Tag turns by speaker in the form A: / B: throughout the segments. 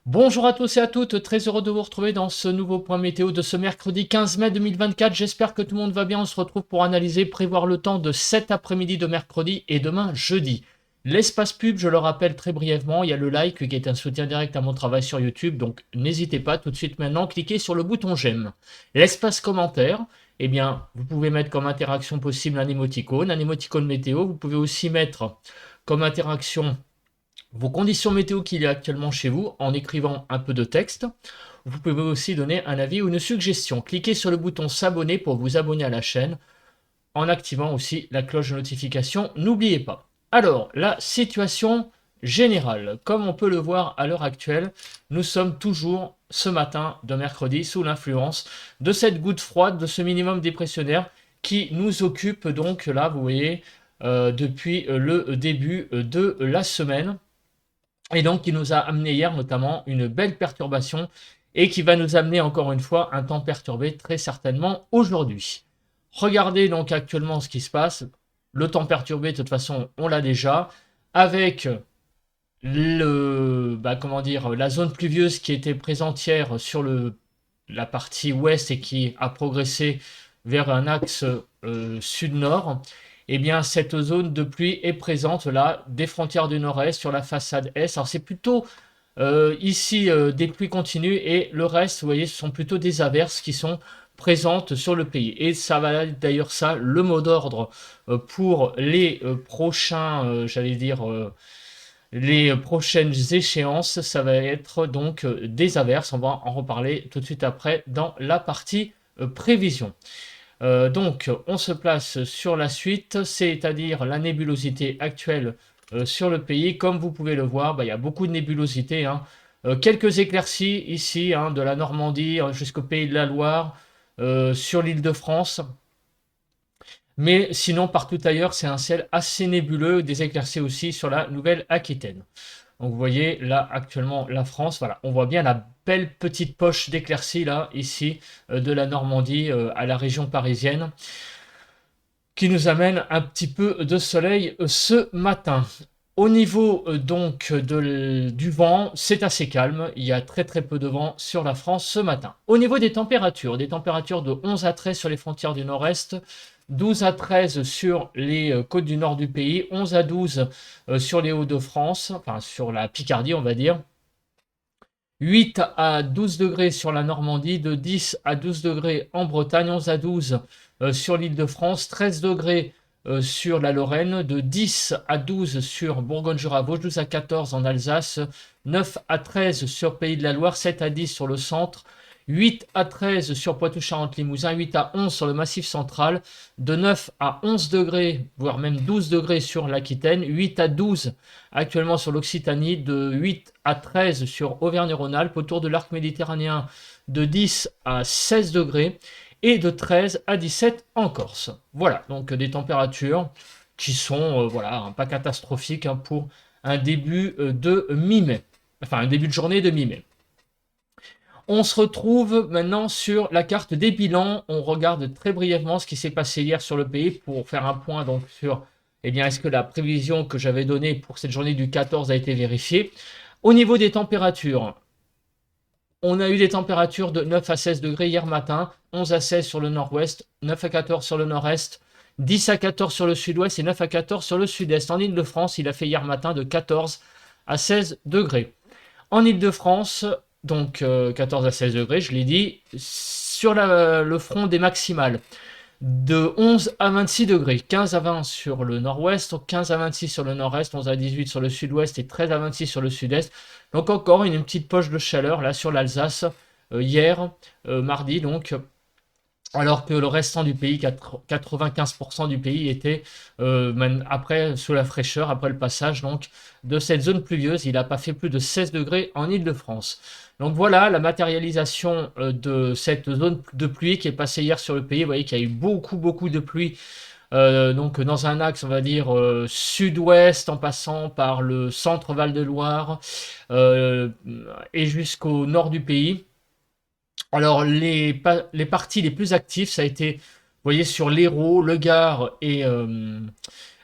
A: Bonjour à tous et à toutes, très heureux de vous retrouver dans ce nouveau point météo de ce mercredi 15 mai 2024. J'espère que tout le monde va bien. On se retrouve pour analyser, prévoir le temps de cet après-midi de mercredi et demain jeudi. L'espace pub, je le rappelle très brièvement, il y a le like qui est un soutien direct à mon travail sur YouTube, donc n'hésitez pas tout de suite maintenant, cliquez sur le bouton j'aime. L'espace commentaire, eh bien, vous pouvez mettre comme interaction possible un émoticône météo. Vous pouvez aussi mettre comme interaction vos conditions météo qu'il y a actuellement chez vous en écrivant un peu de texte. Vous pouvez aussi donner un avis ou une suggestion. Cliquez sur le bouton s'abonner pour vous abonner à la chaîne en activant aussi la cloche de notification. N'oubliez pas. Alors, la situation générale. Comme on peut le voir à l'heure actuelle, nous sommes toujours ce matin de mercredi sous l'influence de cette goutte froide, de ce minimum dépressionnaire qui nous occupe donc là, vous voyez, depuis le début de la semaine. Et donc, qui nous a amené hier notamment une belle perturbation et qui va nous amener encore une fois un temps perturbé très certainement aujourd'hui. Regardez donc actuellement ce qui se passe. Le temps perturbé, de toute façon, on l'a déjà, avec comment dire, la zone pluvieuse qui était présente hier sur la partie ouest et qui a progressé vers un axe sud-nord. Eh bien, cette zone de pluie est présente là, des frontières du nord-est sur la façade est. Alors, c'est plutôt ici des pluies continues et le reste, vous voyez, ce sont plutôt des averses qui sont présentes sur le pays. Et ça va être d'ailleurs ça, le mot d'ordre pour les prochains, j'allais dire, les prochaines échéances. Ça va être donc des averses. On va en reparler tout de suite après dans la partie prévision. Donc, on se place sur la suite, c'est-à-dire la nébulosité actuelle sur le pays. Comme vous pouvez le voir, il y a beaucoup de nébulosité, hein. Quelques éclaircies ici, hein, de la Normandie jusqu'au Pays de la Loire, sur l'île de France. Mais sinon, partout ailleurs, c'est un ciel assez nébuleux, des éclaircies aussi sur la Nouvelle-Aquitaine. Donc vous voyez là actuellement la France, voilà, on voit bien la belle petite poche d'éclaircies là, ici, de la Normandie à la région parisienne, qui nous amène un petit peu de soleil ce matin. Au niveau donc du vent, c'est assez calme, il y a très très peu de vent sur la France ce matin. Au niveau des températures de 11 à 13 sur les frontières du nord-est, 12 à 13 sur les côtes du nord du pays, 11 à 12 sur les Hauts-de-France, enfin sur la Picardie on va dire, 8 à 12 degrés sur la Normandie, de 10 à 12 degrés en Bretagne, 11 à 12 sur l'Île-de-France, 13 degrés sur la Lorraine, de 10 à 12 sur Bourgogne-Jura-Vosges, 12 à 14 en Alsace, 9 à 13 sur Pays de la Loire, 7 à 10 sur le centre, 8 à 13 sur Poitou-Charentes-Limousin, 8 à 11 sur le Massif central, de 9 à 11 degrés, voire même 12 degrés sur l'Aquitaine, 8 à 12 actuellement sur l'Occitanie, de 8 à 13 sur Auvergne-Rhône-Alpes, autour de l'arc méditerranéen de 10 à 16 degrés et de 13 à 17 en Corse. Voilà, donc des températures qui sont voilà, pas catastrophiques, hein, pour un début de mi-mai, enfin un début de journée de mi-mai. On se retrouve maintenant sur la carte des bilans. On regarde très brièvement ce qui s'est passé hier sur le pays pour faire un point donc sur, eh bien, est-ce que la prévision que j'avais donnée pour cette journée du 14 a été vérifiée. Au niveau des températures, on a eu des températures de 9 à 16 degrés hier matin, 11 à 16 sur le nord-ouest, 9 à 14 sur le nord-est, 10 à 14 sur le sud-ouest et 9 à 14 sur le sud-est. En Ile-de-France, il a fait hier matin de 14 à 16 degrés. En Ile-de-France, donc 14 à 16 degrés, je l'ai dit, sur le front des maximales, de 11 à 26 degrés, 15 à 20 sur le nord-ouest, 15 à 26 sur le nord-est, 11 à 18 sur le sud-ouest et 13 à 26 sur le sud-est. Donc encore une petite poche de chaleur là sur l'Alsace hier, mardi donc, alors que le restant du pays, 95% du pays était même après sous la fraîcheur, après le passage donc de cette zone pluvieuse. Il n'a pas fait plus de 16 degrés en Île-de-France. Donc voilà la matérialisation de cette zone de pluie qui est passée hier sur le pays. Vous voyez qu'il y a eu beaucoup de pluie. Donc dans un axe, on va dire sud-ouest, en passant par le centre Val-de-Loire et jusqu'au nord du pays. Alors, les parties les plus actives, ça a été, vous voyez, sur l'Hérault, le Gard et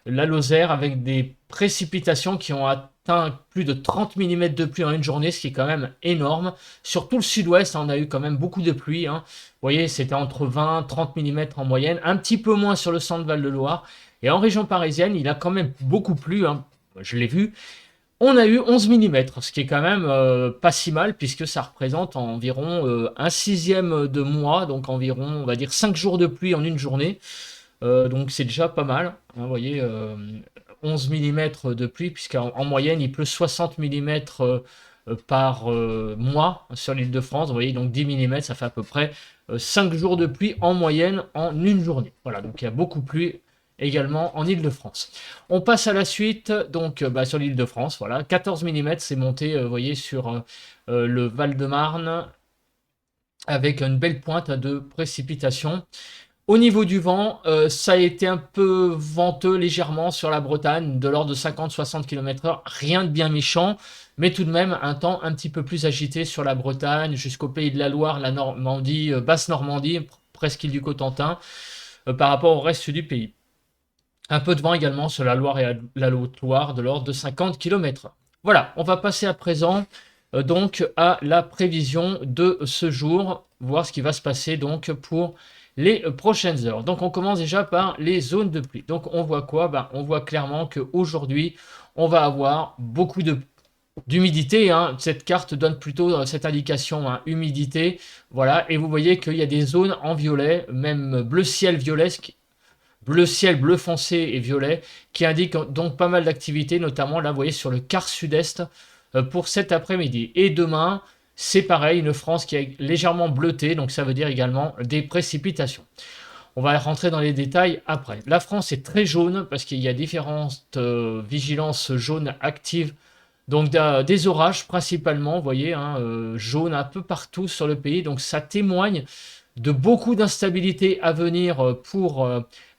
A: la Lozère, avec des précipitations qui ont atteint plus de 30 mm de pluie en une journée, ce qui est quand même énorme. Sur tout le sud-ouest, on a eu quand même beaucoup de pluie, hein. Vous voyez, c'était entre 20 et 30 mm en moyenne, un petit peu moins sur le centre Val-de-Loire. Et en région parisienne, il a quand même beaucoup plu, hein. Je l'ai vu. On a eu 11 mm, ce qui est quand même pas si mal, puisque ça représente environ un sixième de mois, donc environ, on va dire, 5 jours de pluie en une journée. Donc c'est déjà pas mal, hein, vous voyez, 11 mm de pluie, puisqu'en moyenne, il pleut 60 mm par mois sur l'Île-de-France. Vous voyez, donc 10 mm, ça fait à peu près 5 jours de pluie en moyenne en une journée. Voilà, donc il y a beaucoup plu également en Île-de-France. On passe à la suite, donc sur l'Île-de-France, voilà, 14 mm, c'est monté, vous voyez, sur le Val-de-Marne, avec une belle pointe de précipitation. Au niveau du vent, ça a été un peu venteux légèrement sur la Bretagne, de l'ordre de 50-60 km/h, rien de bien méchant, mais tout de même un temps un petit peu plus agité sur la Bretagne, jusqu'au pays de la Loire, la Normandie, basse Normandie, presqu'île du Cotentin, par rapport au reste du pays. Un peu de vent également sur la Loire et la Haute-Loire, de l'ordre de 50 km/h. Voilà, on va passer à présent donc à la prévision de ce jour, voir ce qui va se passer donc pour les prochaines heures. Donc on commence déjà par les zones de pluie. Donc on voit quoi? On voit clairement qu'aujourd'hui, on va avoir beaucoup d'humidité, hein. Cette carte donne plutôt cette indication, hein, humidité. Voilà, et vous voyez qu'il y a des zones en violet, même bleu ciel violet, bleu ciel, bleu foncé et violet, qui indiquent donc pas mal d'activités, notamment là, vous voyez, sur le quart sud-est pour cet après-midi. Et demain, c'est pareil, une France qui est légèrement bleutée, donc ça veut dire également des précipitations. On va rentrer dans les détails après. La France est très jaune parce qu'il y a différentes vigilances jaunes actives. Donc des orages principalement, vous voyez, hein, jaune un peu partout sur le pays. Donc ça témoigne de beaucoup d'instabilité à venir pour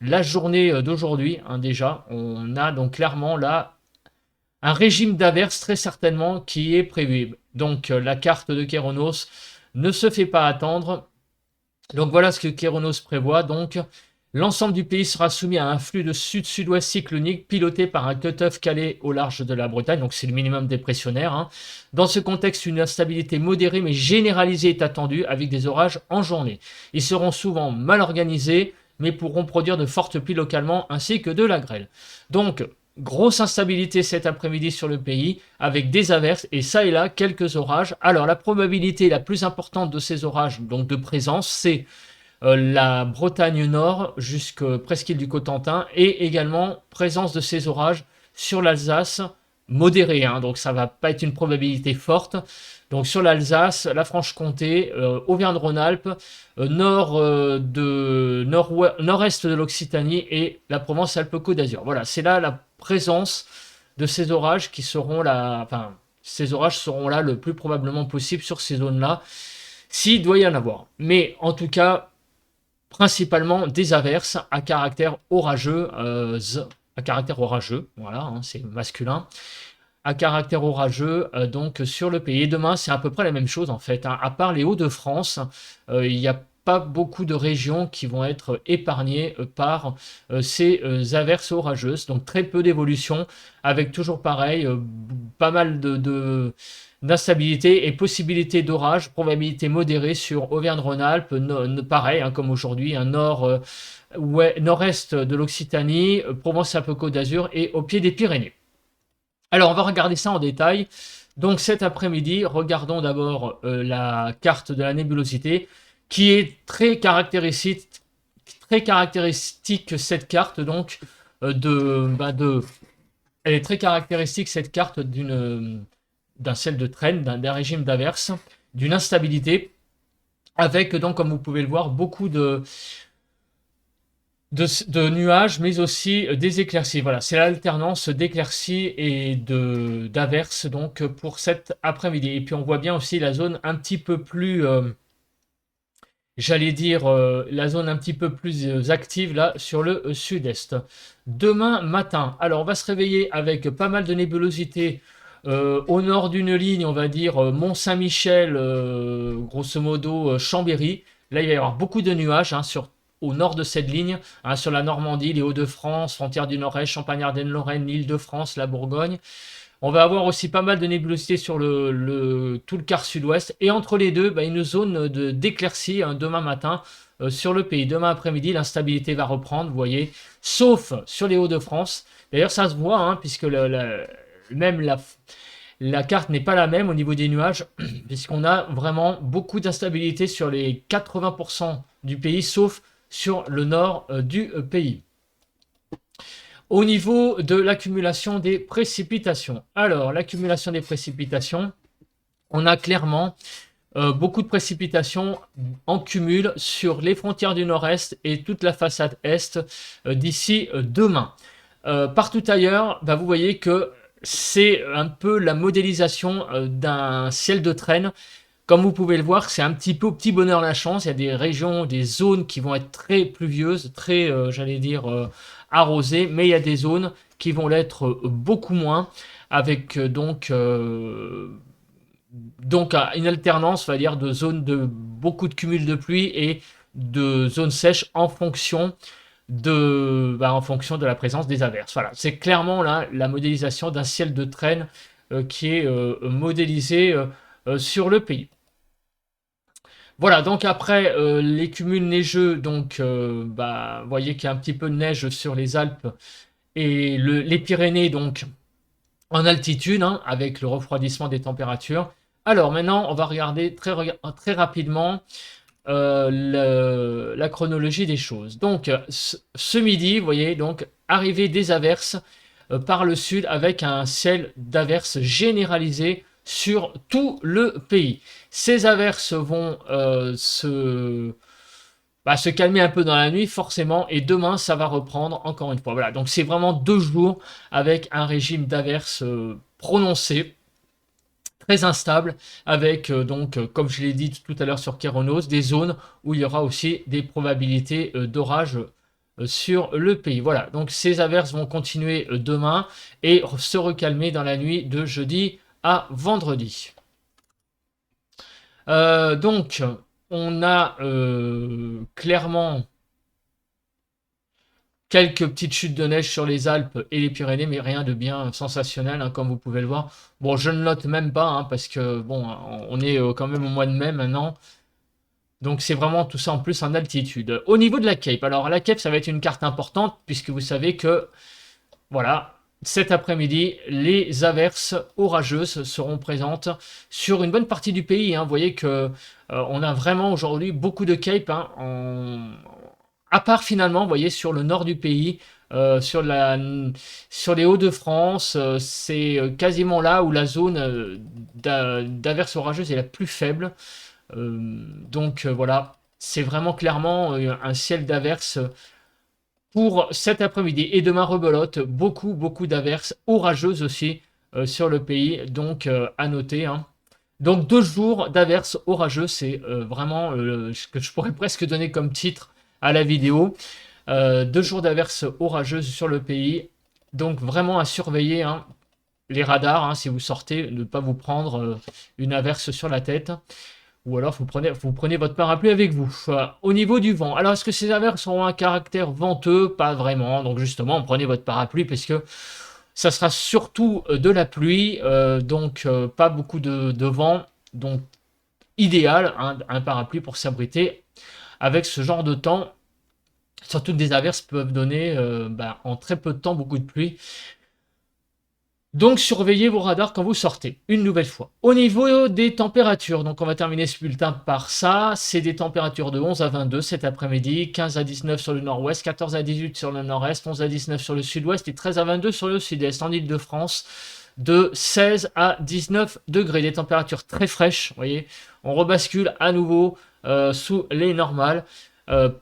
A: la journée d'aujourd'hui, hein. Déjà, on a donc clairement là un régime d'averses très certainement qui est prévu. Donc la carte de Kéronos ne se fait pas attendre. Donc voilà ce que Kéronos prévoit. Donc l'ensemble du pays sera soumis à un flux de sud-sud-ouest cyclonique piloté par un cut-off calé au large de la Bretagne. Donc c'est le minimum dépressionnaire, hein. Dans ce contexte, une instabilité modérée mais généralisée est attendue avec des orages en journée. Ils seront souvent mal organisés mais pourront produire de fortes pluies localement ainsi que de la grêle. Donc grosse instabilité cet après-midi sur le pays, avec des averses et ça et là quelques orages. Alors la probabilité la plus importante de ces orages, donc de présence, c'est la Bretagne Nord jusqu'à presqu'île du Cotentin et également présence de ces orages sur l'Alsace modérée, hein, donc ça va pas être une probabilité forte. Donc sur l'Alsace, la Franche-Comté, Auvergne-Rhône-Alpes, nord-est de l'Occitanie et la Provence-Alpes-Côte d'Azur. Voilà, c'est là la présence de ces orages qui seront là, enfin, ces orages seront là le plus probablement possible sur ces zones-là, s'il doit y en avoir. Mais en tout cas, principalement des averses à caractère orageux, voilà, hein, c'est masculin, à caractère orageux donc sur le pays. Et demain, c'est à peu près la même chose en fait, hein. À part les Hauts-de-France, il n'y a pas beaucoup de régions qui vont être épargnées par ces averses orageuses, donc très peu d'évolution, avec toujours pareil, pas mal d'instabilité et possibilité d'orage, probabilité modérée sur Auvergne-Rhône-Alpes, pareil, hein, comme aujourd'hui, un nord-est de l'Occitanie, Provence-Alpes-Côte d'Azur et au pied des Pyrénées. Alors, on va regarder ça en détail. Donc, cet après-midi, regardons d'abord la carte de la nébulosité, qui est très caractéristique cette carte, donc, elle est très caractéristique, cette carte, d'un ciel de traîne, d'un régime d'averse, d'une instabilité, avec, donc, comme vous pouvez le voir, beaucoup de nuages, mais aussi des éclaircies. Voilà, c'est l'alternance d'éclaircies et d'averses donc pour cet après-midi. Et puis on voit bien aussi la zone un petit peu plus, j'allais dire, la zone un petit peu plus active là sur le sud-est. Demain matin, alors on va se réveiller avec pas mal de nébulosité. Au nord d'une ligne, on va dire Mont-Saint-Michel, grosso modo Chambéry. Là, il va y avoir beaucoup de nuages, hein, sur au nord de cette ligne, hein, sur la Normandie, les Hauts-de-France, frontière du Nord-Est, Champagne-Ardenne-Lorraine, l'Île-de-France, la Bourgogne. On va avoir aussi pas mal de nébulosité sur tout le quart sud-ouest. Et entre les deux, bah, une zone d'éclaircie hein, demain matin sur le pays. Demain après-midi, l'instabilité va reprendre, vous voyez, sauf sur les Hauts-de-France. D'ailleurs, ça se voit, hein, puisque même la carte n'est pas la même au niveau des nuages, puisqu'on a vraiment beaucoup d'instabilité sur les 80% du pays, sauf sur le nord du pays. Au niveau de l'accumulation des précipitations. Alors, l'accumulation des précipitations, on a clairement beaucoup de précipitations en cumul sur les frontières du nord-est et toute la façade est d'ici demain. Partout ailleurs, bah, vous voyez que c'est un peu la modélisation d'un ciel de traîne. Comme vous pouvez le voir, c'est un petit peu au petit bonheur la chance. Il y a des régions, des zones qui vont être très pluvieuses, très, j'allais dire, arrosées, mais il y a des zones qui vont l'être beaucoup moins, avec une alternance, on va dire, de zones de beaucoup de cumul de pluie et de zones sèches en fonction en fonction de la présence des averses. Voilà, c'est clairement là la modélisation d'un ciel de traîne qui est modélisé sur le pays. Voilà, donc après les cumuls neigeux, donc vous voyez qu'il y a un petit peu de neige sur les Alpes et les Pyrénées, donc en altitude, hein, avec le refroidissement des températures. Alors maintenant, on va regarder très rapidement la chronologie des choses. Donc ce midi, vous voyez, donc arrivée des averses par le sud avec un ciel d'averses généralisé sur tout le pays. Ces averses vont se calmer un peu dans la nuit forcément et demain ça va reprendre encore une fois. Voilà, donc c'est vraiment 2 jours avec un régime d'averses prononcé, très instable, avec comme je l'ai dit tout à l'heure sur Kéronos, des zones où il y aura aussi des probabilités d'orage sur le pays. Voilà, donc ces averses vont continuer demain et se recalmer dans la nuit de jeudi à vendredi. Donc, on a clairement quelques petites chutes de neige sur les Alpes et les Pyrénées, mais rien de bien sensationnel, hein, comme vous pouvez le voir. Bon, je ne note même pas, hein, parce que bon, on est quand même au mois de mai maintenant. Donc c'est vraiment tout ça en plus en altitude. Au niveau de la Cape, alors la Cape, ça va être une carte importante, puisque vous savez que, voilà, cet après-midi, les averses orageuses seront présentes sur une bonne partie du pays, hein. Vous voyez que on a vraiment aujourd'hui beaucoup de Cape, hein, à part finalement, vous voyez, sur le nord du pays, sur les Hauts-de-France, c'est quasiment là où la zone d'averses orageuses est la plus faible. Voilà, c'est vraiment clairement un ciel d'averses pour cet après-midi. Et demain, rebelote, beaucoup d'averses orageuses aussi sur le pays, donc à noter, hein. Donc 2 jours d'averses orageuses, c'est vraiment ce que je pourrais presque donner comme titre à la vidéo. 2 jours d'averses orageuses sur le pays, donc vraiment à surveiller, hein, les radars, hein, si vous sortez, ne pas vous prendre une averse sur la tête. Ou alors vous prenez votre parapluie avec vous. Au niveau du vent, alors est-ce que ces averses auront un caractère venteux? Pas vraiment. Donc justement, prenez votre parapluie parce que ça sera surtout de la pluie, pas beaucoup de vent. Donc idéal, hein, un parapluie pour s'abriter avec ce genre de temps. Surtout que des averses peuvent donner en très peu de temps beaucoup de pluie. Donc surveillez vos radars quand vous sortez, une nouvelle fois. Au niveau des températures, donc on va terminer ce bulletin par ça, c'est des températures de 11 à 22 cet après-midi, 15 à 19 sur le nord-ouest, 14 à 18 sur le nord-est, 11 à 19 sur le sud-ouest et 13 à 22 sur le sud-est. En Île-de-France, de 16 à 19 degrés, des températures très fraîches, vous voyez, on rebascule à nouveau sous les normales.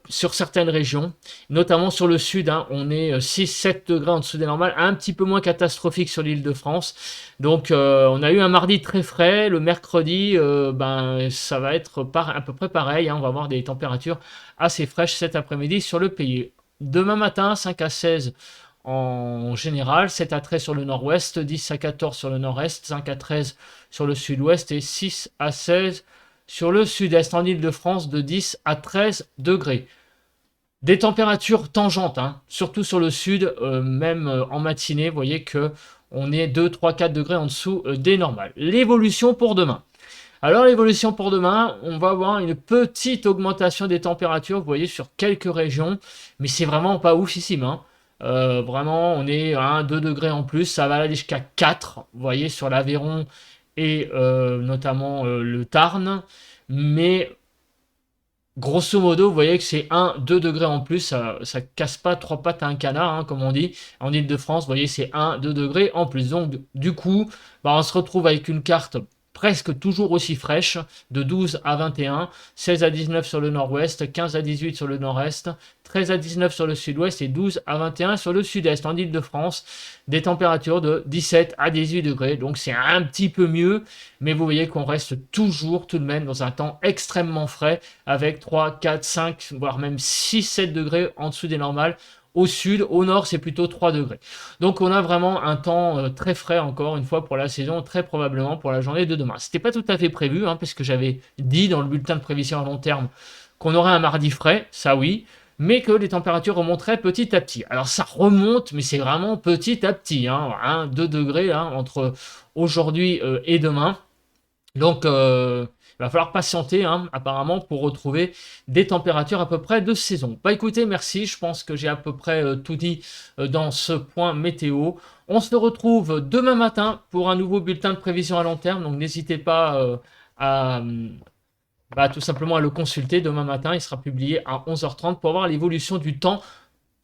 A: Sur certaines régions, notamment sur le sud, hein, on est 6-7 degrés en dessous des normales, un petit peu moins catastrophique sur l'île de France. Donc on a eu un mardi très frais, le mercredi ça va être à peu près pareil, hein, on va avoir des températures assez fraîches cet après-midi sur le pays. Demain matin, 5 à 16 en général, 7 à 13 sur le nord-ouest, 10 à 14 sur le nord-est, 5 à 13 sur le sud-ouest et 6 à 16 sur le sud-est, en Île-de-France, de 10 à 13 degrés. Des températures tangentes, hein, surtout sur le sud, même en matinée, vous voyez que on est 2, 3, 4 degrés en dessous des normales. L'évolution pour demain. Alors l'évolution pour demain, on va avoir une petite augmentation des températures, vous voyez, sur quelques régions, mais c'est vraiment pas oufissime, hein. Vraiment, on est à 1, 2 degrés en plus, ça va aller jusqu'à 4, vous voyez, sur l'Aveyron et notamment le Tarn, mais grosso modo, vous voyez que c'est 1, 2 degrés en plus, ça casse pas trois pattes à un canard, hein, comme on dit. En Ile-de-France, vous voyez, c'est 1, 2 degrés en plus. Donc, du coup, bah, on se retrouve avec une carte presque toujours aussi fraîche, de 12 à 21, 16 à 19 sur le nord-ouest, 15 à 18 sur le nord-est, 13 à 19 sur le sud-ouest et 12 à 21 sur le sud-est. En Ile-de-France, des températures de 17 à 18 degrés, donc c'est un petit peu mieux, mais vous voyez qu'on reste toujours tout de même dans un temps extrêmement frais, avec 3, 4, 5, voire même 6, 7 degrés en dessous des normales. Au sud, au nord, c'est plutôt 3 degrés. Donc on a vraiment un temps très frais encore une fois pour la saison, très probablement pour la journée de demain. C'était pas tout à fait prévu, hein, parce que j'avais dit dans le bulletin de prévision à long terme qu'on aurait un mardi frais, ça oui, mais que les températures remonteraient petit à petit. Alors ça remonte, mais c'est vraiment petit à petit, hein, 2 degrés hein, entre aujourd'hui et demain. Donc, il va falloir patienter, hein, apparemment, pour retrouver des températures à peu près de saison. Bah écoutez, merci, je pense que j'ai à peu près tout dit dans ce point météo. On se retrouve demain matin pour un nouveau bulletin de prévision à long terme, donc n'hésitez pas à bah, tout simplement à le consulter demain matin. Il sera publié à 11h30 pour voir l'évolution du temps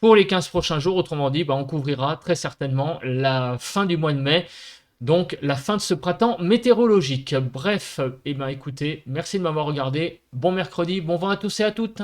A: pour les 15 prochains jours. Autrement dit, bah, on couvrira très certainement la fin du mois de mai. Donc la fin de ce printemps météorologique. Bref, eh ben écoutez, merci de m'avoir regardé. Bon mercredi, bon vent à tous et à toutes.